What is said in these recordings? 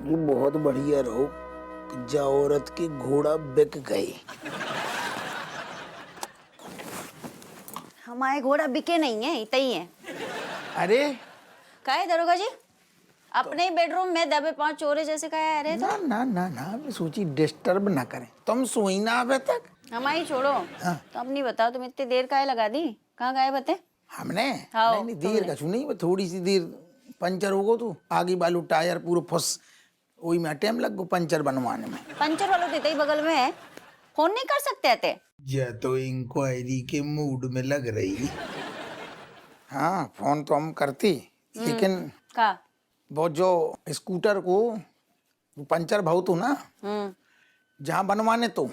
ये बहुत बढ़िया रहो, जा औरत के घोड़ा बिक गए। हमारे घोड़ा बिके नहीं है, इतना ही है। अरे का है दरोगा जी, अपने ही बेडरूम में दबे पांव चोरे जैसे का आ रहे थे। ना ना ना ना, मैं सोची डिस्टर्ब ना करें, तुम सोई ना अबे तक। हमारी छोड़ो। हाँ। तो अब नहीं बताओ, तुम इतनी देर का लगा दी, कहाँ गए बते? हमने हाँ, नहीं नहीं देर का छू नहीं, थोड़ी सी देर पंचर हो गो तो आगे बालू टायर पूरा फुस, वही में टाइम लग गो पंचर बनवाने में। पंचर वालों तो ही बगल में है, फोन नहीं कर सकते थे? या तो इंक्वायरी के मूड में लग रही। हाँ फोन तो हम करती, लेकिन का वो जो स्कूटर को वो पंचर भाव तो ना जहाँ बनवाने तो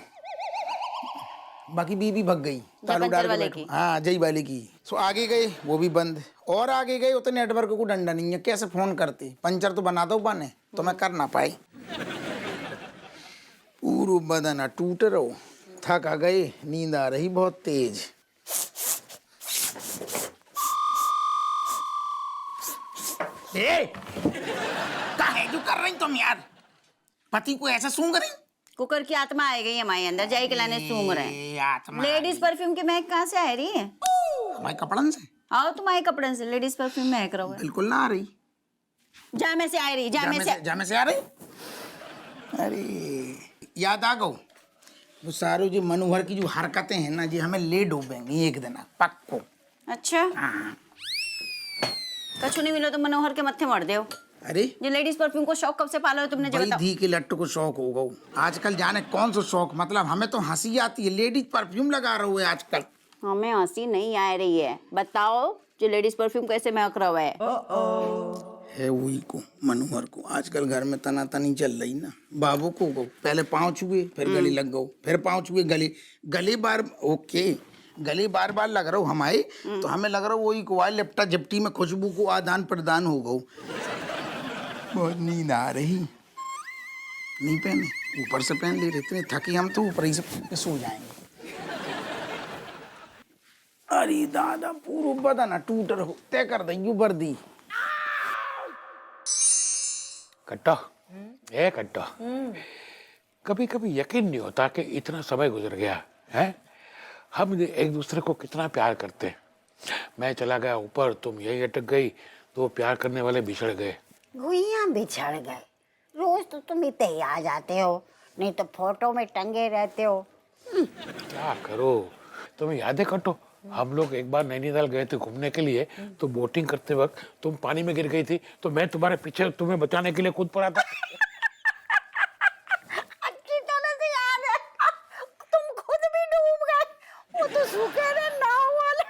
बाकी बीबी भग गई तालू डाल के बैठो। हाँ जय वाले की। सो आगे गए वो भी बंद, और आगे गए उतने नेटवर्क को डंडा नहीं है, कैसे फोन करते, पंचर तो बना दो बने तो मैं कर ना पाई। पूरा बदन टूट रहो, थक आ गए, नींद आ रही बहुत तेज। ए काहे जो कर रही तुम यार, पति को ऐसा सूंघ रही? कुकर की आत्मा आ गई हमारे अंदर, जाई के लाने सूंघ रहे हैं। आत्मा लेडीज परफ्यूम की महक कहाँ से आ रही है? हमारे कपड़न से। आओ तुम्हारे कपड़े से लेडीज परफ्यूम महक रहा है। बिल्कुल ना आ रही। जा में से आ रही, जा में से आ रही। अरे याद आ गो, वो सारे जो मनोहर की जो हरकतें हैं ना जी, हमें ले डूबेंगी एक दिन पक्को। अच्छा हाँ। कछु नहीं मिलो तो मनोहर के मत्थे मर दे। अरे जो लेडीज परफ्यूम को शौक कब से पाला है तुमने? भाई धी के लट्टू को शौक हो गो आजकल, जाने कौन सा शौक, मतलब हमें तो हंसी आती है, लेडीज परफ्यूम लगा रहे हो आजकल। हमें हंसी नहीं आ रही है, बताओ जो लेडीज परफ्यूम कैसे महक रहा है वही को मनोहर को आजकल घर में तना तनी चल रही ना। बाबू को पहले पाँव छुए फिर गले लग गो, फिर पाँव छुए गले, गले बार ओके गले बार बार लग रहा हो हमारे, तो हमें लग रहा हो वही को लिपटा झिपटी में खुशबू को आदान प्रदान हो गो। बहुत नींद आ रही, नहीं पहने ऊपर से पहन ले, इतने थकी हम तो ऊपर ही से सो जाएंगे। अरे दादा पूरा बदन टूट रहो, तय कर दी वर्दी। कट्टा ए कट्टा, कभी कभी यकीन नहीं होता कि इतना समय गुजर गया है। हम एक दूसरे को कितना प्यार करते हैं। मैं चला गया ऊपर, तुम यही अटक गई, तो प्यार करने वाले बिछड़ गए। गुइयां बिछड़ गए, रोज तो तुम इतने ही आ जाते हो, नहीं तो फोटो में टंगे रहते हो। क्या करो, तुम्हें याद है कट्टो, हम लोग एक बार नैनीताल गए थे घूमने के लिए, तो बोटिंग करते वक्त तुम पानी में गिर गई थी, तो मैं तुम्हारे पीछे तुम्हें बचाने के लिए कूद पड़ा था। अच्छी तरह से याद है, तुम खुद भी डूब गए। वो तो सूखे रहे नाव वाले,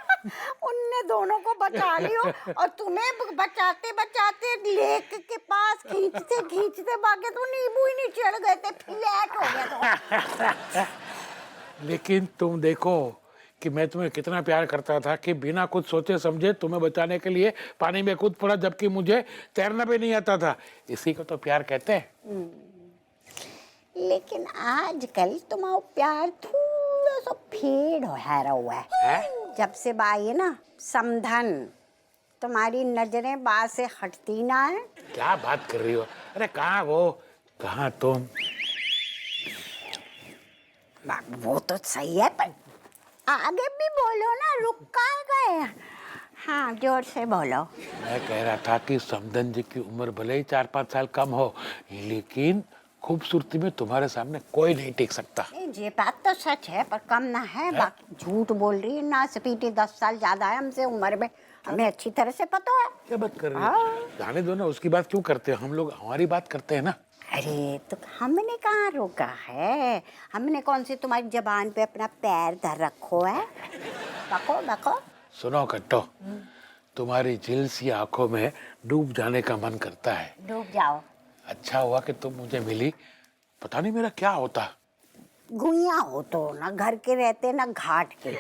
उनने दोनों को बचा लियो, और तुम्हें बचाते बचाते लेक के पास खींचते खींचते भागे तो नींबू ही नहीं चढ़ गए थे, फ्लैट हो गया तो। लेकिन तुम देखो कि मैं तुम्हें कितना प्यार करता था कि बिना कुछ सोचे समझे तुम्हें बचाने के लिए पानी में कूद पड़ा, जबकि मुझे तैरना भी नहीं आता था। इसी को तो प्यार कहते हैं। लेकिन आजकल तुम्हारा प्यार थोड़ा सा फेड हो हुआ है। जब से बाई है ना समधन, तुम्हारी नजरें बात से हटती ना है। क्या बात कर रही हो? अरे कहाँ वो, कहाँ तुम? वो तो सही है, पर आगे भी बोलो ना, रुक कहाँ गए? हाँ जोर से बोलो। मैं कह रहा था कि समधन जी की उम्र भले ही 4-5 साल कम हो, लेकिन खूबसूरती में तुम्हारे सामने कोई नहीं टिक सकता। ये बात तो सच है, पर कम ना है, बाकी झूठ बोल रही है ना। स्पीटी 10 साल ज्यादा है हमसे उम्र में, हमें अच्छी तरह से पता है। क्या बात कर रही हो? जाने दो ना, उसकी बात क्यों करते हो, हम लोग हमारी बात करते हैं ना। अरे तो हमने कहाँ रोका है, हमने कौन सी तुम्हारी जबान पे अपना पैर धर रखो है। बको बको। सुनो कट्टो, तुम्हारी झिल सी आंखों में डूब जाने का मन करता है। डूब जाओ। अच्छा हुआ कि तुम मुझे मिली, पता नहीं मेरा क्या होता। गुइया हो तो ना घर के रहते ना घाट के।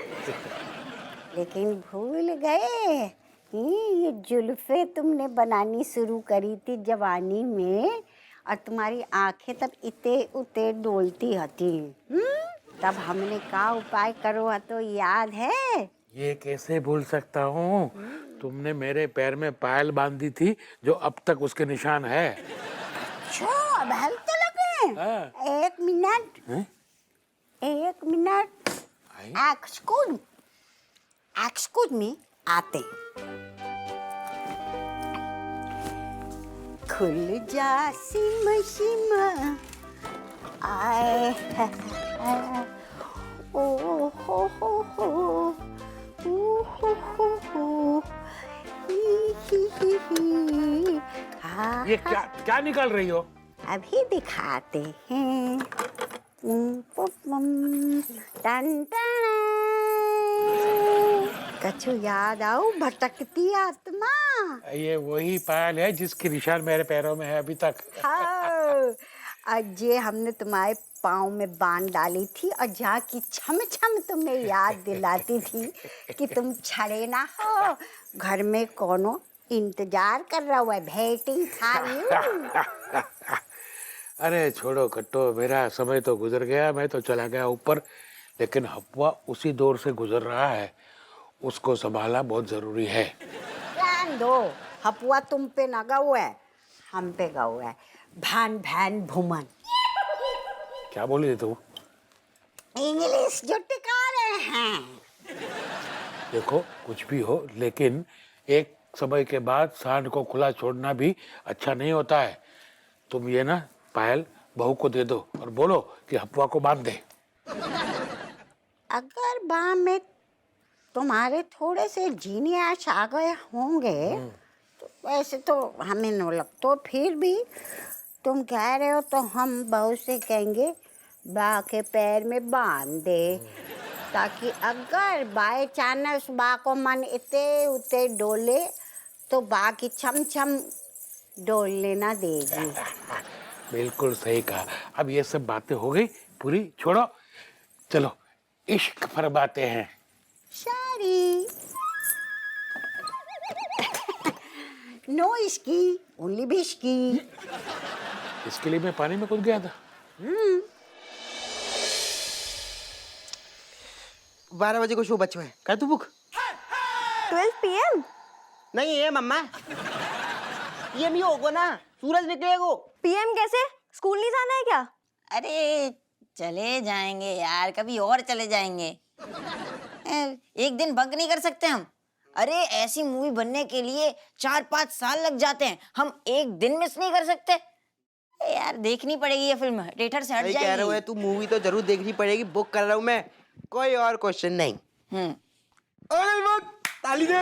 लेकिन भूल गए ये जुल्फे तुमने बनानी शुरू करी थी जवानी में, और तुम्हारी आंखें तब इते उते डोलती हती। तब हमने का उपाय करो तो याद है? ये कैसे भूल सकता हूँ, तुमने मेरे पैर में पायल बांधी थी जो अब तक उसके निशान है। अच्छा अब हेल्प तो लगे। हाँ। एक मिनट, हैं? एक मिनट। आई? एक्सक्यूज मी, आते। खुल जा सिम सिम, आए ओ हो ही, ये क्या क्या निकाल रही हो? अभी दिखाते हैं। टन टन। कछु याद आओ भटकती आत्मा। ये वही पायल है जिसकी निशान मेरे पैरों में है अभी तक। हाँ, आज ये हमने तुम्हारे पाँव में बांध डाली थी और जहाँ की छम छम तुम्हें याद दिलाती थी कि तुम छड़े ना हो, घर में कोनो इंतजार कर रहा हुआ है, वेटिंग फॉर यू। अरे छोड़ो कट्टो, मेरा समय तो गुजर गया, मैं तो चला गया ऊपर, लेकिन हप्पा उसी दौर से गुजर रहा है, उसको संभालना बहुत जरूरी है। ध्यान दो, हपुआ तुम पे ना गौ है, हम पे गौ है। भान भान भूमन। क्या बोली थी तू? इंग्लिश जो टिका रहे हैं। देखो कुछ भी हो, लेकिन एक समय के बाद सांड को खुला छोड़ना भी अच्छा नहीं होता है। तुम ये ना पायल बहू को दे दो और बोलो कि हप्पा को बांध दे। अगर बाम में तुम्हारे थोड़े से जीनियस आ गए होंगे तो वैसे तो हमें न लग, तो फिर भी तुम कह रहे हो तो हम बहू से कहेंगे बा के पैर में बांध दे, ताकि अगर बाय चांस बा को मन इते उते डोले तो बा की छम छम डोलने ना देगी। बिल्कुल सही कहा। अब ये सब बातें हो गई पूरी, छोड़ो, चलो इश्क फरमाते हैं। शारी नो इसकी, ओनली बिस्की। इसके लिए मैं पानी में कूद गया था। 12 बजे को शो बच्चों है, कर तू बुक? 12 PM? नहीं है मम्मा, ये भी होगा ना, सूरज निकलेगा। PM कैसे? स्कूल नहीं जाना है क्या? अरे चले जाएंगे यार, कभी और चले जाएंगे। एक दिन बंक नहीं कर सकते हम? अरे ऐसी मूवी बनने के लिए 4-5 साल लग जाते हैं, हम एक दिन मिस नहीं कर सकते। यार देखनी पड़ेगी ये फिल्म, थिएटर से हट सही कह रहे हो, जाएगी। तू मूवी तो जरूर देखनी पड़ेगी, बुक कर रहा हूँ मैं, कोई और क्वेश्चन नहीं। हम्म। ओए बुक, ताली दे।